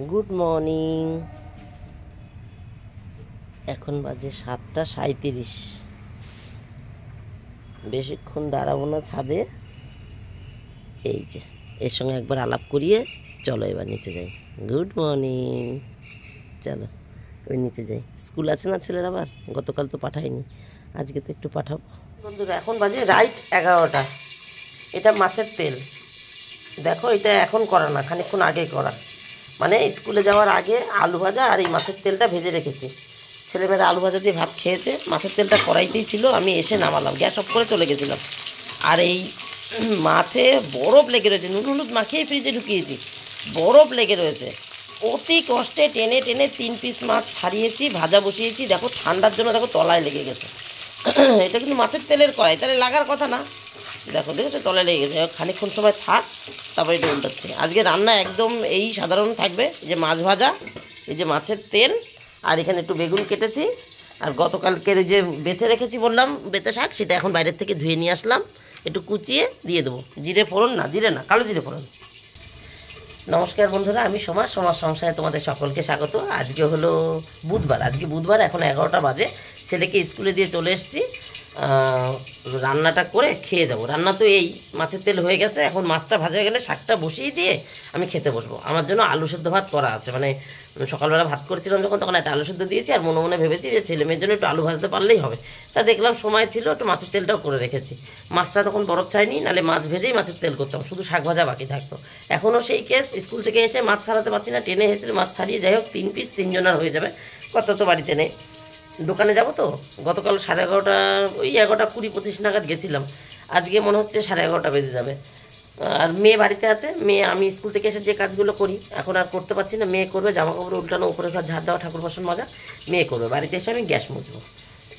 Good morning. এখন বাজে 7:37। বেশিক্ষণ দাঁড়াবো না ছাদে। এই যে এর সঙ্গে একবার আলাপ করিয়ে চলো এবার নিচে যাই। Good morning. চলো এবার নিচে যাই। স্কুল আছে না ছেলের, আবার গতকাল তো পাঠাইনি, আজকে তো একটু পাঠাবো। বন্ধুরা এখন বাজে রাইট 11টা। এটা মাছের তেল, দেখো এটা এখন করা না, খানিকক্ষণ আগে করা। মানে স্কুলে যাওয়ার আগে আলু ভাজা আর এই মাছের তেলটা ভেজে রেখেছি। ছেলেমেয়েরা আলু ভাজা দিয়ে ভাত খেয়েছে, মাছের তেলটা কড়াইতেই ছিল, আমি এসে নামালাম, গ্যাস অফ করে চলে গেছিলাম। আর এই মাছে বরফ লেগে রয়েছে, নুন হলুদ মাখিয়ে ফ্রিজে ঢুকিয়েছি, বরফ লেগে রয়েছে। অতি কষ্টে টেনে টেনে 3 পিস মাছ ছাড়িয়েছি, ভাজা বসিয়েছি। দেখো ঠান্ডার জন্য দেখো তলায় লেগে গেছে। এটা কিন্তু মাছের তেলের কড়াই, তাহলে লাগার কথা না। দেখো দেখেছো তলায় লেগে গেছে। খানিকক্ষণ সময় থাক, তারপরে এটা উল্টাচ্ছে। আজকে রান্না একদম এই সাধারণ থাকবে, যে মাছ ভাজা, এই যে মাছের তেল, আর এখানে একটু বেগুন কেটেছি, আর গতকালকের যে বেছে রেখেছি বললাম বেতে শাক, সেটা এখন বাইরের থেকে ধুয়ে নিয়ে আসলাম, একটু কুচিয়ে দিয়ে দেবো। জিরে ফোড়ন, না জিরে না, কালো জিরে ফোড়ন। নমস্কার বন্ধুরা, আমি সমাজ সংসারে তোমাদের সকলকে স্বাগত। আজকে হলো বুধবার, আজকে বুধবার, এখন 11টা বাজে। ছেলেকে স্কুলে দিয়ে চলে এসেছি, রান্নাটা করে খেয়ে যাব। রান্না তো এই মাছের তেল হয়ে গেছে, এখন মাছটা ভাজা হয়ে গেলে শাকটা বসিয়ে দিয়ে আমি খেতে বসবো। আমার জন্য আলু সেদ্ধ ভাত করা আছে, মানে সকালবেলা ভাত করেছিলাম যখন, তখন একটা আলু সেদ্ধ দিয়েছি, আর মনে মনে ভেবেছি যে ছেলে মেয়ের জন্য একটু আলু ভাজতে পারলেই হবে। তা দেখলাম সময় ছিল, একটু মাছের তেলটাও করে রেখেছি। মাছটা তখন বরফ ছাড়িনি, নাহলে মাছ ভেজেই মাছের তেল করতাম, শুধু শাক ভাজা বাকি থাকতো। এখনও সেই কেস, স্কুল থেকে এসে মাছ ছাড়াতে পারছি না, টেনে হেঁচড়ে মাছ ছাড়িয়ে, যাই হোক 3 পিস 3 জনের হয়ে যাবে। কত তো বাড়িতে নেই, দোকানে যাব তো। গতকাল 11:30, ওই 11টা 20-25 নাগাদ গেছিলাম, আজকে মনে হচ্ছে 11:30 বেজে যাবে। আর মেয়ে বাড়িতে আছে, মেয়ে, আমি স্কুল থেকে এসে যে কাজগুলো করি এখন আর করতে পারছি না, মেয়ে করবে। জামা কাপড় উল্টানো, উপরে ঘর ঝাড় দেওয়া, ঠাকুর বাসন মাজা মেয়ে করবে। বাড়িতে এসে আমি গ্যাস মুছবো,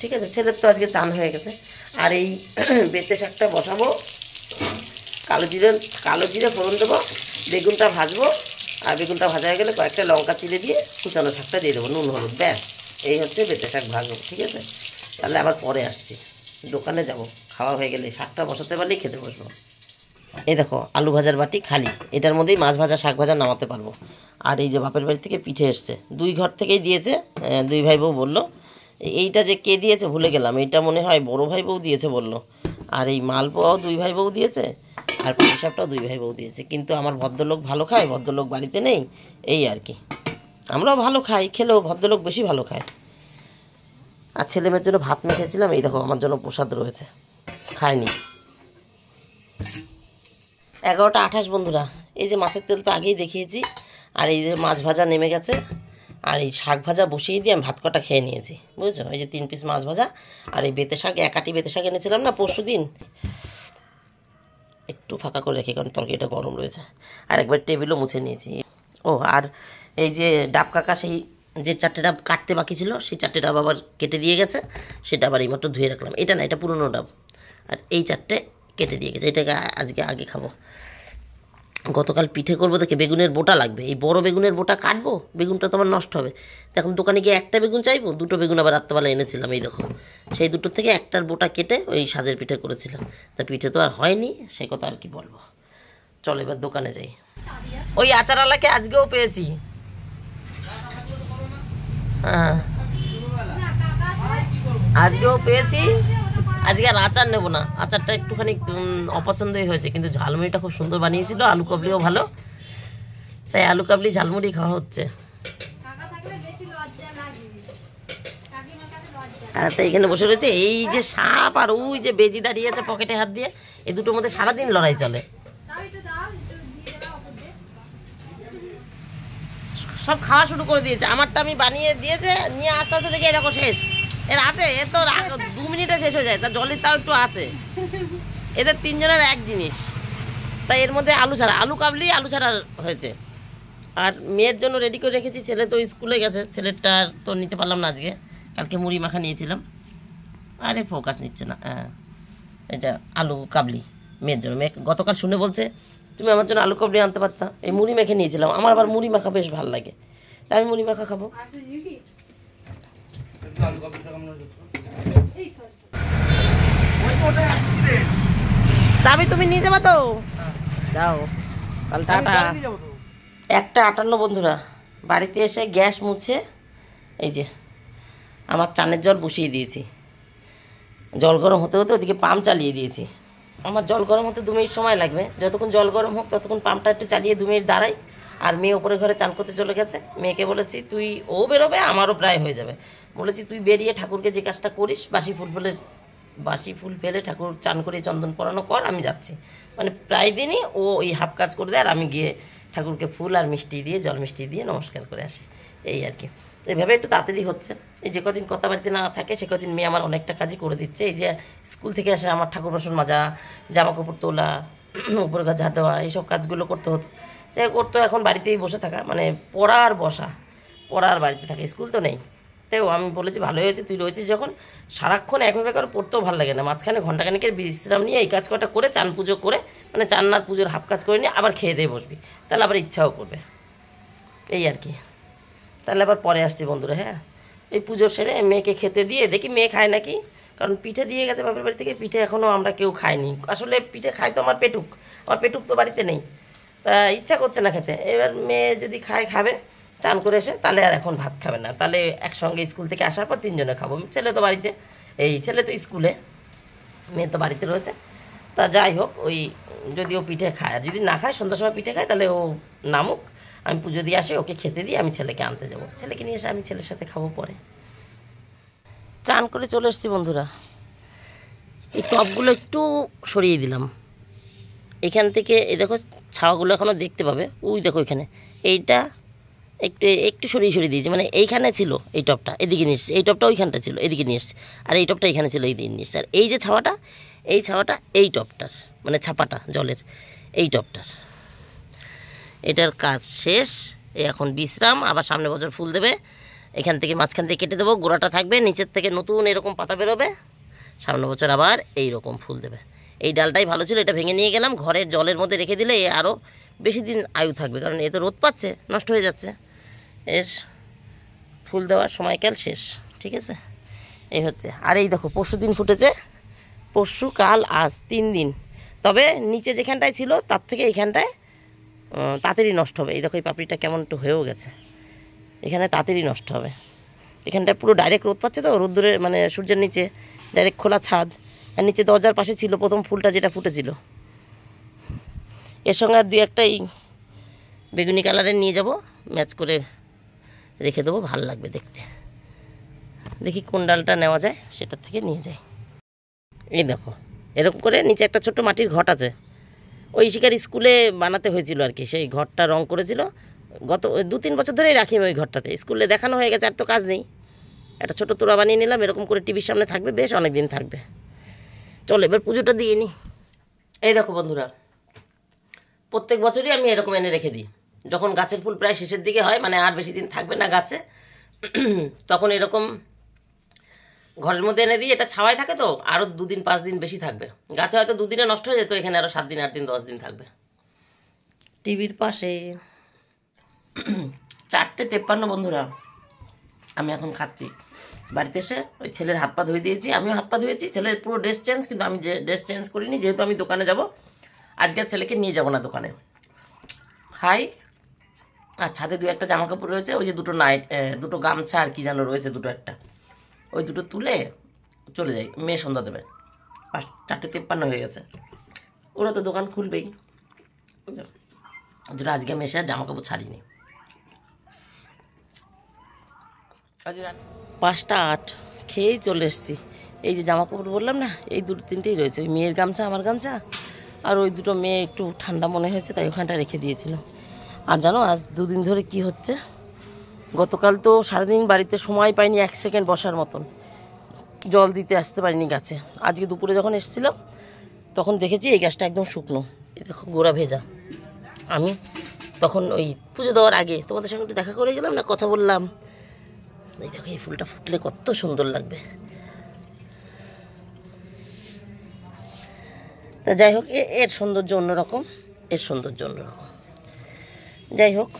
ঠিক আছে। ছেলের তো আজকে চান হয়ে গেছে। আর এই বেতে শাকটা বসাবো, কালো জিরে ফোড়ন দেবো, বেগুনটা ভাজবো, আর বেগুনটা ভাজা হয়ে গেলে কয়েকটা লঙ্কা চিড়ে দিয়ে কুচানো শাকটা দিয়ে দেবো, নুন হলুদ, ব্যাস। এই হচ্ছে বেতে শাক ভাজবো, ঠিক আছে। তাহলে আবার পরে আসছি, দোকানে যাব, খাওয়া হয়ে গেলে শাকটা বসাতে পারলেই খেতে বসবো। এই দেখো আলু ভাজার বাটি খালি, এটার মধ্যেই মাছ ভাজা শাক ভাজা নামাতে পারবো। আর এই যে বাপের বাড়ি থেকে পিঠে এসছে, 2 ঘর থেকেই দিয়েছে। 2 ভাই বউ বললো। এইটা যে কে দিয়েছে ভুলে গেলাম, এইটা মনে হয় বড় ভাই বউ দিয়েছে বললো। আর এই মালপোয়াও 2 ভাই বউ দিয়েছে, আর পাটিসাপটাও 2 ভাই বউ দিয়েছে। কিন্তু আমার ভদ্রলোক ভালো খায়, ভদ্রলোক বাড়িতে নেই, এই আর কি। আমরাও ভালো খাই, খেলেও ভদ্রলোক বেশি ভালো খায়। আর ছেলে মেয়ের জন্য ভাত মেখেছিলাম, এই দেখো আমার জন্য প্রসাদ রয়েছে, খায়নি। 11:28 বন্ধুরা। এই যে মাছের তেল তো আগেই দেখিয়েছি, আর এই যে মাছ ভাজা নেমে গেছে, আর এই শাক ভাজা বসিয়ে দিয়ে আমি ভাত কটা খেয়ে নিয়েছি, বুঝেছো। এই যে 3 পিস মাছ ভাজা, আর এই বেতে শাক, 1 আটি বেতে শাক এনেছিলাম না পরশু দিন, একটু ফাঁকা করে রেখে, কারণ তরকারিটা গরম রয়েছে। আর একবার টেবিলও মুছে নিয়েছি। ও আর এই যে ডাব কাকা, সেই যে 4টে ডাব কাটতে বাকি ছিল, সেই 4টে ডাব আবার কেটে দিয়ে গেছে, সেটা আবার এইমাত্র ধুয়ে রাখলাম। এটা না, এটা পুরনো ডাব, আর এই 4টে কেটে দিয়ে গেছে, এটাকে আজকে আগে খাবো। গতকাল পিঠে করবো দেখে বেগুনের বোটা লাগবে, এই বড় বেগুনের বোটা কাটবো, বেগুনটা তো আমার নষ্ট হবে। এখন দোকানে গিয়ে একটা বেগুন চাইবো, 2টো বেগুন আবার রাত্রেবেলা এনেছিলাম, এই দেখো সেই 2টোর থেকে একটার বোটা কেটে ওই সাজের পিঠে করেছিলাম। তা পিঠে তো আর হয়নি, সে কথা আর কি বলবো। চলো এবার দোকানে যাই। ওই আচারওয়ালাকে আজকেও পেয়েছি, হ্যাঁ আজকেও পেয়েছি। আজকে আর আচার নেবো না, আচারটা একটুখানি অপছন্দই হয়েছে, কিন্তু ঝালমুড়িটা খুব সুন্দর বানিয়েছিল, আলু কাবলিও ভালো, তাই আলু কাবলি ঝালমুড়ি খাওয়া হচ্ছে। আর তো এখানে বসে রয়েছে এই যে সাপ, আর ওই যে বেজি দাঁড়িয়ে আছে পকেটে হাত দিয়ে, এই দুটোর মধ্যে সারাদিন লড়াই চলে। সব খাওয়া শুরু করে দিয়েছে, আমারটা আমি বানিয়ে দিয়েছে, নিয়ে আস্তে আস্তে দেখে দেখো শেষ। এর আছে, এ তো 2 মিনিটে শেষ হয়ে যায়, তার জলের তাও একটু আছে। এদের 3 জনের এক জিনিস, তাই এর মধ্যে আলু ছাড়া, আলু কাবলি আলু ছাড়া হয়েছে। আর মেয়ের জন্য রেডি করে রেখেছি, ছেলে তো স্কুলে গেছে, ছেলেরটা তো নিতে পারলাম না আজকে, কালকে মুড়ি মাখা নিয়েছিলাম। আরে ফোকাস নিচ্ছে না, হ্যাঁ এটা আলু কাবলি মেয়ের জন্য। মেয়ে গতকাল শুনে বলছে তুমি আমার জন্য আলু কাবলি আনতে পারতা, এই মুড়ি মেখে নিয়েছিলাম, আমার আবার মুড়ি মাখা বেশ ভালো লাগে, তাই আমি মুড়ি মাখা খাবো। চাবি তুমি নিয়ে যাবা তো, যাও তাহলে টাটা। 1:58 বন্ধুরা, বাড়িতে এসে গ্যাস মুছে এই যে আমার চানের জল বসিয়ে দিয়েছি। জল গরম হতে হতে ওদিকে পাম্প চালিয়ে দিয়েছি। আমার জল গরম হতে 2 মিনিট সময় লাগবে। যতক্ষণ জল গরম হোক ততক্ষণ পাম্পটা একটু চালিয়ে 2 মিনিট দাঁড়াই। আর মেয়ে ওপরে ঘরে চান করতে চলে গেছে। মেয়েকে বলেছি তুই, ও বেরোবে, আমারও প্রায় হয়ে যাবে, বলেছি তুই বেরিয়ে ঠাকুরকে যে কাজটা করিস, বাসি ফুল ফেলে ঠাকুর চান করে চন্দন পরানো কর, আমি যাচ্ছি। মানে প্রায় দিনই ও ওই হাফ কাজ করে দেয় আর আমি গিয়ে ঠাকুরকে ফুল আর মিষ্টি দিয়ে, জল মিষ্টি দিয়ে নমস্কার করে আসি, এই আর কি। এইভাবে একটু তাড়াতাড়ি হচ্ছে। এই যে কদিন কথা বাড়িতে না থাকে সে কদিন মেয়ে আমার অনেকটা কাজই করে দিচ্ছে। এই যে স্কুল থেকে আসে আমার ঠাকুর বাসন মাজা, জামা কাপড় তোলা, উপরে ঘর ঝাড় দেওয়া, এইসব কাজগুলো করতে হতো। যাই করতো, এখন বাড়িতেই বসে থাকা, মানে পড়া আর বসা, পড়া আর বাড়িতে থাকে, স্কুল তো নেই। তাই আমি বলেছি ভালো হয়েছে তুই রয়েছিস যখন, সারাক্ষণ একভাবে করে পড়তেও ভালো লাগে না, মাঝখানে ঘন্টাখানিকের বিশ্রাম নিয়ে এই কাজ কটা করে চান পুজো করে, মানে চান আর পুজোর হাফ কাজ করে নিয়ে আবার খেয়ে দিয়ে বসবি, তাহলে আবার ইচ্ছাও করবে, এই আর কি। তাহলে আবার পরে আসছি বন্ধুরা। হ্যাঁ, এই পুজো সেরে মেয়েকে খেতে দিয়ে দেখি মেয়ে খায় নাকি, কারণ পিঠে দিয়ে গেছে বাপের বাড়ি থেকে, পিঠে এখনও আমরা কেউ খাইনি। আসলে পিঠে খাই তো আমার পেটুক তো বাড়িতে নেই, তা ইচ্ছা করছে না খেতে। এবার মেয়ে যদি খাবে চান করে এসে, তাহলে আর এখন ভাত খাবে না, তাহলে একসঙ্গে স্কুল থেকে আসার পর 3 জনে খাবো। ছেলে তো বাড়িতে, ছেলে তো স্কুলে, মেয়ে তো বাড়িতে রয়েছে। তা যাই হোক, ওই যদিও পিঠে খায়, আর যদি না খায় সন্ধ্যার সময় পিঠে খায়, তাহলে ও নামুক, আমি পুজো দিয়ে আসি, ওকে খেতে দিয়ে আমি ছেলেকে আনতে যাবো, ছেলেকে নিয়ে এসে আমি ছেলের সাথে খাবো পরে। চান করে চলে এসেছি বন্ধুরা। এই টপগুলো একটু সরিয়ে দিলাম এখান থেকে, এই দেখো ছাওয়াগুলো এখনও দেখতে পাবে, ওই দেখো এখানে, এইটা একটু সরিয়ে দিয়েছি, মানে এইখানে ছিল এই টপটা, এদিকে নিয়ে এসেছি, এই টপটা ওইখানটা ছিল এদিকে নিয়ে এসেছি, আর এই টপটা এখানে ছিল এইদিকে নিয়ে এসেছি। আর এই যে ছাওয়াটা, এই ছাওয়াটা এই টপটার, মানে ছাপাটা জলের এই টপটার, এটার কাজ শেষ। এখন বিশ্রাম, আবার সামনে বছর ফুল দেবে, এখান থেকে মাঝখান থেকে কেটে দেবো, গোড়াটা থাকবে, নিচের থেকে নতুন এরকম পাতা বেরোবে, সামনে বছর আবার এই রকম ফুল দেবে। এই ডালটাই ভালো ছিল, এটা ভেঙে নিয়ে গেলাম, ঘরের জলের মধ্যে রেখে দিলে এ আরও বেশি দিন আয়ু থাকবে, কারণ এ তো রোদ পাচ্ছে, নষ্ট হয়ে যাচ্ছে, এর ফুল দেওয়ার সময়কাল শেষ, ঠিক আছে। এই হচ্ছে, আর এই দেখো পরশু দিন ফুটেছে, পরশু কাল আজ 3 দিন, তবে নিচে যেখানটায় ছিল তার থেকে এইখানটায় তাড়াতাড়ি নষ্ট হবে। এই দেখো এই পাপড়িটা কেমন একটু হয়েও গেছে, এখানে তাড়াতাড়ি নষ্ট হবে, এখানটায় পুরো ডাইরেক্ট রোদ পাচ্ছে তো, রোদ্দুরে মানে সূর্যের নিচে ডাইরেক্ট খোলা ছাদ, আর নিচে দরজার পাশে ছিল প্রথম ফুলটা যেটা ফুটেছিল। এর সঙ্গে আর 2-1টা এই বেগুনি কালারের নিয়ে যাব, ম্যাচ করে রেখে দেবো, ভালো লাগবে দেখতে। দেখি কোন ডালটা নেওয়া যায়, সেটার থেকে নিয়ে যাই। এই দেখো এরকম করে নিচে একটা ছোট্ট মাটির ঘট আছে, ওই শিকার স্কুলে বানাতে হয়েছিল আর কি, সেই ঘরটা রং করেছিল, গত 2-3 বছর ধরেই রাখি আমি ওই ঘরটাতে, স্কুলে দেখানো হয়ে গেছে, আর তো কাজ নেই, একটা ছোটো তোড়া বানিয়ে নিলাম, এরকম করে টিভির সামনে থাকবে, বেশ অনেক দিন থাকবে। চলো এবার পুজোটা দিয়ে নিই। এই দেখো বন্ধুরা, প্রত্যেক বছরই আমি এরকম এনে রেখে দিই, যখন গাছের ফুল প্রায় শেষের দিকে হয়, মানে আর বেশি দিন থাকবে না গাছে, তখন এরকম ঘরের মধ্যে এনে দিই, এটা ছাওয়ায় থাকে তো আরও 2-5 দিন বেশি থাকবে, গাছে হয়তো 2 দিনে নষ্ট হয়ে যেত, এখানে আরও 7 দিন 8 দিন 10 দিন থাকবে। টিভির পাশে 4:53 বন্ধুরা, আমি এখন খাচ্ছি। বাড়িতে এসে ওই ছেলের হাত পা ধুয়ে দিয়েছি, আমিও হাত পা ধুয়েছি, ছেলের পুরো ড্রেস চেঞ্জ, কিন্তু আমি যে ড্রেস চেঞ্জ করিনি, যেহেতু আমি দোকানে যাব, আজকে ছেলেকে নিয়ে যাব না দোকানে, খাই। আর ছাদে 2-1টা জামা কাপড় রয়েছে, ওই যে 2টো গামছা আর কি যেন রয়েছে, 2-1টা, ওই 2টো তুলে চলে যাই, মেয়ে সন্ধ্যা দেবে। 4:53 হয়ে গেছে, ওরা তো দোকান খুলবেই, আজকে আমি এসে আর জামা কাপড় ছাড়িনি। 5:08 খেয়েই চলে এসেছি। এই যে জামা কাপড় বললাম না, এই 2-3টেই রয়েছে, ওই মেয়ের গামছা, আমার গামছা, আর ওই 2টো মেয়ে একটু ঠান্ডা মনে হয়েছে তাই ওখানটা রেখে দিয়েছিল। আর জানো আজ 2 দিন ধরে কি হচ্ছে, গতকাল তো সারাদিন বাড়িতে সময় পাইনি 1 সেকেন্ড বসার মতন, জল দিতে আসতে পারিনি গাছে। আজকে দুপুরে যখন এসেছিলাম তখন দেখেছি এই গাছটা একদম শুকনো, এই দেখো গোড়া ভেজা। আমি তখন ওই পুজো দেওয়ার আগে তোমাদের সঙ্গে একটু দেখা করে গেলাম না, কথা বললাম, এই দেখো এই ফুলটা ফুটলে কত সুন্দর লাগবে। তা যাই হোক, এর সৌন্দর্য অন্যরকম, এর সৌন্দর্য অন্যরকম। যাই হোক,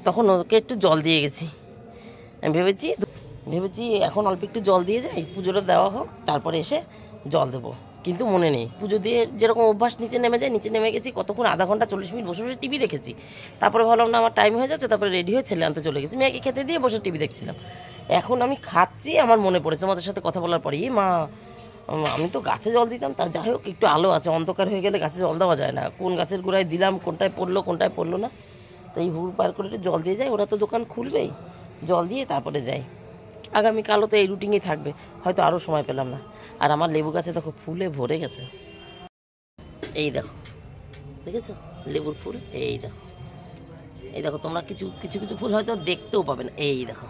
তখন ওকে একটু জল দিয়ে গেছি, আমি ভেবেছি এখন অল্প একটু জল দিয়ে যাই, পুজোটা দেওয়া হোক, তারপরে এসে জল দেবো, কিন্তু মনে নেই। পুজো দিয়ে যেরকম অভ্যাস নিচে নেমে যায়, নিচে নেমে গেছি, কতক্ষণ আধা ঘন্টা 40 মিনিট বসে বসে টিভি দেখেছি। তারপরে ভাবলাম না আমার টাইম হয়ে যাচ্ছে, তারপরে রেডি হয়ে ছেলে আনতে চলে গেছি, মেয়েকে খেতে দিয়ে বসে টিভি দেখছিলাম। এখন আমি খাচ্ছি, আমার মনে পড়েছে আমাদের সাথে কথা বলার পরে, মা আমি তো গাছে জল দিতাম, তা যাই হোক একটু আলো আছে, অন্ধকার হয়ে গেলে গাছে জল দেওয়া যায় না, কোন গাছের গোড়ায় দিলাম, কোনটায় পড়লো না, তাই হুড় পার করে একটু জল দিয়ে যায়, ওরা তো দোকান খুলবেই, জল দিয়ে তারপরে যাই। আগামীকালও তো এই রুটিনই থাকবে, হয়তো আরও সময় পেলাম না। আর আমার লেবু গাছে দেখো ফুলে ভরে গেছে, এই দেখো, দেখেছো লেবুর ফুল, এই দেখো, এই দেখো, তোমরা কিছু কিছু কিছু ফুল হয়তো দেখতেও পাবে না, এই দেখো,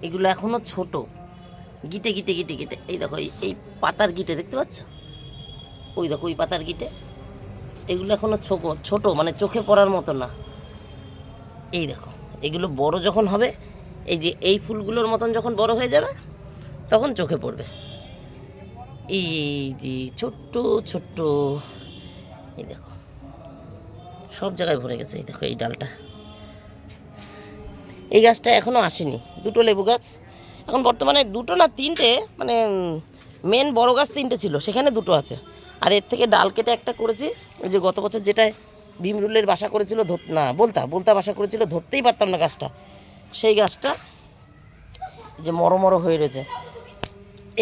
এগুলো এখনো ছোট, গিটে গিটে গিটে গিটে, এই দেখো এই পাতার গিটে দেখতে পাচ্ছ, ওই দেখো ওই পাতার গিটে, এগুলো এখনো ছোট, মানে চোখে পড়ার মতো না। এই দেখো, এগুলো বড় যখন হবে, এই যে এই ফুলগুলোর মতন যখন বড় হয়ে যাবে, তখন চোখে পড়বে। এই যে ছোট্ট ছোট্ট, এই দেখো সব জায়গায় ভরে গেছে, এই দেখো এই ডালটা। এই গাছটা এখনও আসেনি, দুটো লেবু গাছ এখন বর্তমানে, দুটো না তিনটে, মানে মেন বড় গাছ তিনটে ছিল, সেখানে দুটো আছে। আর এর থেকে ডাল কেটে একটা করেছি, ওই যে গত বছর যেটায় ভীমরুলের বাসা করেছিল, বলতা বাসা করেছিল, ধরতেই পারতাম না গাছটা, সেই গাছটা যে মরো হয়ে রয়েছে,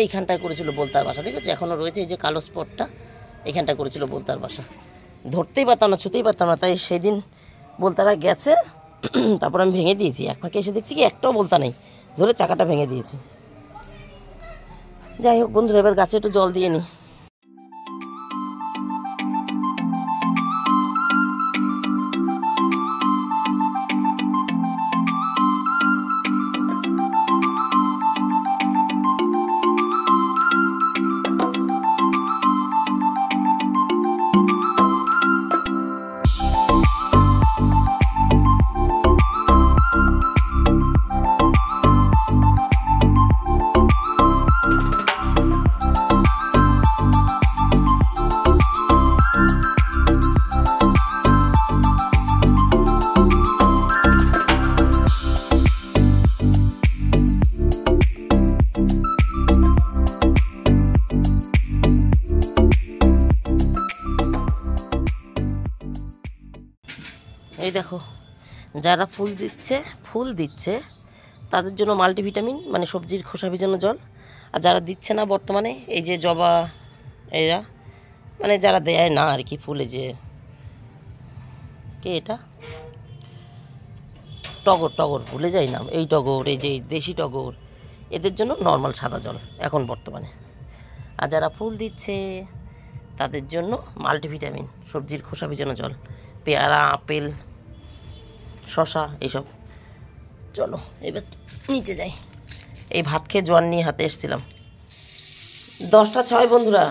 এইখানটায় করেছিল বলতার বাসা, দেখেছো এখনও রয়েছে, এই যে কালো স্পটটা, এইখানটায় করেছিল বলতার বাসা, ধরতেই পারতাম না, ছুতেই পারতাম না, তাই সেদিন বলতারা গেছে, তারপর আমি ভেঙে দিয়েছি, এক ফাঁকে এসে দেখছি কি একটাও বলতা নেই, ধরে চাকাটা ভেঙে দিয়েছি। যাই হোক বন্ধুরা, এবার গাছে একটু জল দিয়ে নিই। এই দেখো, যারা ফুল দিচ্ছে তাদের জন্য মাল্টিভিটামিন, মানে সবজির খোসা ভিজানো জল, আর যারা দিচ্ছে না বর্তমানে, এই যে জবা, এরা মানে যারা দেয় না আর কি ফুলে, যে কে এটা, টগর ভুলে যাই না, এই টগর, এই যে দেশি টগর, এদের জন্য নর্মাল সাদা জল এখন বর্তমানে। আর যারা ফুল দিচ্ছে তাদের জন্য মাল্টিভিটামিন সবজির খোসা ভিজানো জল, পেয়ারা, আপেল, শশা, এইসব। চলো এবার নিচে যাই, এই ভাত খেয়ে জোয়ান নিয়ে হাতে এসেছিলাম। 10টা 6 বন্ধুরা,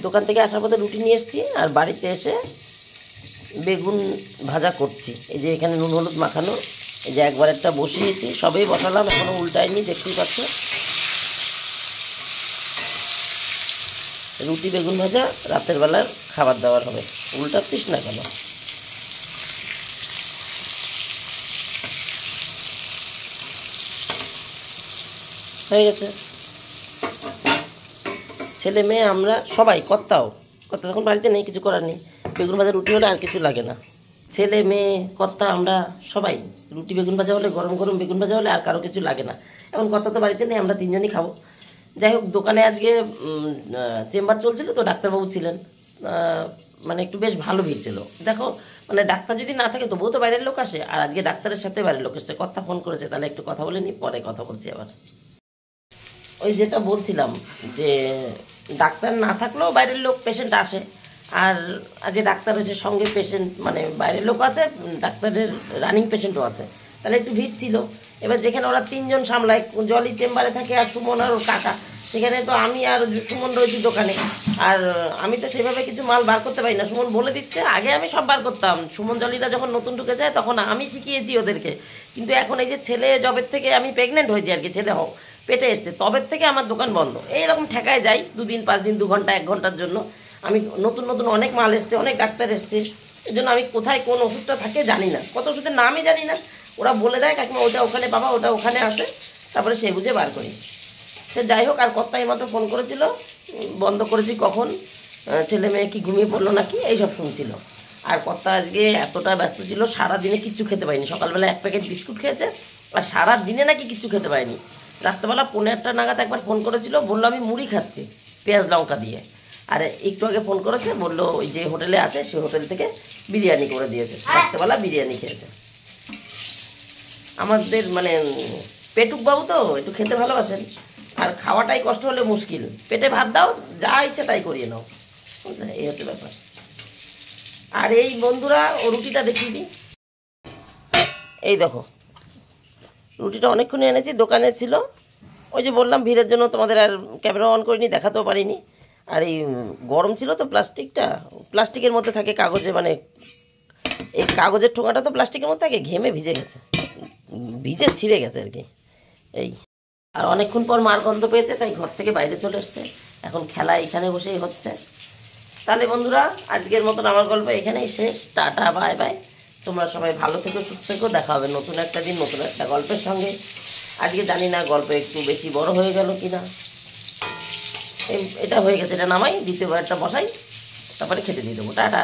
দোকান থেকে আসার পথে রুটি নিয়ে এসেছি, আর বাড়িতে এসে বেগুন ভাজা করছি। এই যে এখানে নুন হলুদ মাখানো, এই যে একবার একটা বসিয়েছি, সবেই বসালাম, এখনও উল্টায়নি, দেখতেই পাচ্ছ। রুটি বেগুন ভাজা রাতের বেলার খাবার দাবার হবে, উল্টাচ্ছিস না কেন? হয়ে গেছে। ছেলে মেয়ে আমরা সবাই, কর্তা তখন বাড়িতে নেই, কিছু করার নেই, বেগুন ভাজা রুটি হলে আর কিছু লাগে না। ছেলে মেয়ে কর্তা আমরা সবাই, রুটি বেগুন ভাজা হলে, গরম গরম বেগুন ভাজা হলে আর কারো কিছু লাগে না। এখন কর্তা তো বাড়িতে নেই, আমরা 3 জনই খাবো। যাই হোক, দোকানে আজকে চেম্বার চলছিল তো, ডাক্তারবাবু ছিলেন, মানে একটু বেশ ভালো ভিড় ছিল। দেখো মানে ডাক্তার যদি না থাকে তবুও তো বাইরের লোক আসে, আর আজকে ডাক্তারের সাথে বাইরের লোক এসছে, কর্তা ফোন করেছে, তাহলে একটু কথা বলে নিই, পরে কথা বলছি আবার। ওই যেটা বলছিলাম, যে ডাক্তার না থাকলেও বাইরের লোক পেশেন্ট আসে, আর আজকে ডাক্তার হয়েছে, সঙ্গে পেশেন্ট, মানে বাইরের লোক আছে, ডাক্তারের রানিং পেশেন্টও আছে, তাহলে একটু ভিড় ছিল। এবার যেখানে ওরা 3 জন সামলায়, জলি চেম্বারে থাকে আর সুমন আর ওর কাকা, সেখানে তো আমি আর সুমন রয়েছি দোকানে, আর আমি তো সেভাবে কিছু মাল বার করতে পারি না, সুমন বলে দিচ্ছে। আগে আমি সব বার করতাম, সুমন জলিরা যখন নতুন ঢুকে যায় তখন আমি শিখিয়েছি ওদেরকে, কিন্তু এখন এই যে ছেলে জবের থেকে, আমি প্রেগনেন্ট হয়েছি আর কি, ছেলে পেটে এসছে, তবের থেকে আমার দোকান বন্ধ। এইরকম ঠেকায় যাই 2 দিন 5 দিন, 2 ঘন্টা 1 ঘন্টার জন্য। আমি নতুন অনেক মাল এসছে, অনেক ডাক্তার এসছে, এই জন্য আমি কোথায় কোন ওষুধটা থাকে জানি না, কত ওষুধের নামই জানি না। ওরা বলে দেয় কাকিমা ওটা ওখানে পাবা, ওটা ওখানে আসে, তারপরে সে বুঝে বার করি। সে যাই হোক, আর কর্তা এইমাত্র ফোন করেছিল, বন্ধ করেছি কখন, ছেলে মেয়ে কি ঘুমিয়ে পড়লো নাকি এইসব শুনছিল। আর কর্তা আজকে এতটা ব্যস্ত ছিল, সারাদিনে কিচ্ছু খেতে পায়নি। সকালবেলা 1 প্যাকেট বিস্কুট খেয়েছে, আর সারাদিনে নাকি কিচ্ছু খেতে পায়নি। রাত্রেবেলা 11টা নাগাদ একবার ফোন করেছিল, বললো আমি মুড়ি খাচ্ছি পেঁয়াজ লঙ্কা দিয়ে। আর একটু আগে ফোন করেছে, বললো ওই যে হোটেলে আছে সেই হোটেল থেকে বিরিয়ানি করে দিয়েছে, রাত্রেবেলা বিরিয়ানি খেয়েছে। আমাদের মানে পেটুক বাবু তো একটু খেতে ভালোবাসেন, আর খাওয়াটাই কষ্ট হলে মুশকিল। পেটে ভাত দাও, যা ইচ্ছে তাই করিয়ে নাও, বুঝলে, এই হচ্ছে ব্যাপার। আর এই বন্ধুরা, ও রুটিটা দেখিয়ে দিই, এই দেখো রুটিটা অনেকক্ষণ এনেছি, দোকানে ছিল, ওই যে বললাম ভিড়ের জন্য তোমাদের আর ক্যামেরা অন করিনি, দেখাতেও পারিনি। আর এই গরম ছিল তো, প্লাস্টিকের মধ্যে থাকে কাগজে, মানে এই কাগজের ঠোঙাটা তো প্লাস্টিকের মধ্যে থাকে, ঘেমে ভিজে গেছে, ভিজে ছিঁড়ে গেছে আর কি। এই আর অনেকক্ষণ পর মার গন্ধ পেয়েছে, তাই ঘর থেকে বাইরে চলে এসছে, এখন খেলা এখানে বসেই হচ্ছে। তাহলে বন্ধুরা, আজকের মতন আমার গল্প এখানেই শেষ। Tata, bye bye. তোমরা সবাই ভালো থেকো, সুস্থ থেকো, দেখা হবে নতুন একটা দিন নতুন একটা গল্পের সঙ্গে। আজকে জানি না গল্প একটু বেশি বড় হয়ে গেল কি না। এটা হয়ে গেছে, এটা নামাই, দ্বিতীয়বারটা বসাই, তারপরে খেতে দিয়ে দেবো। টাটা।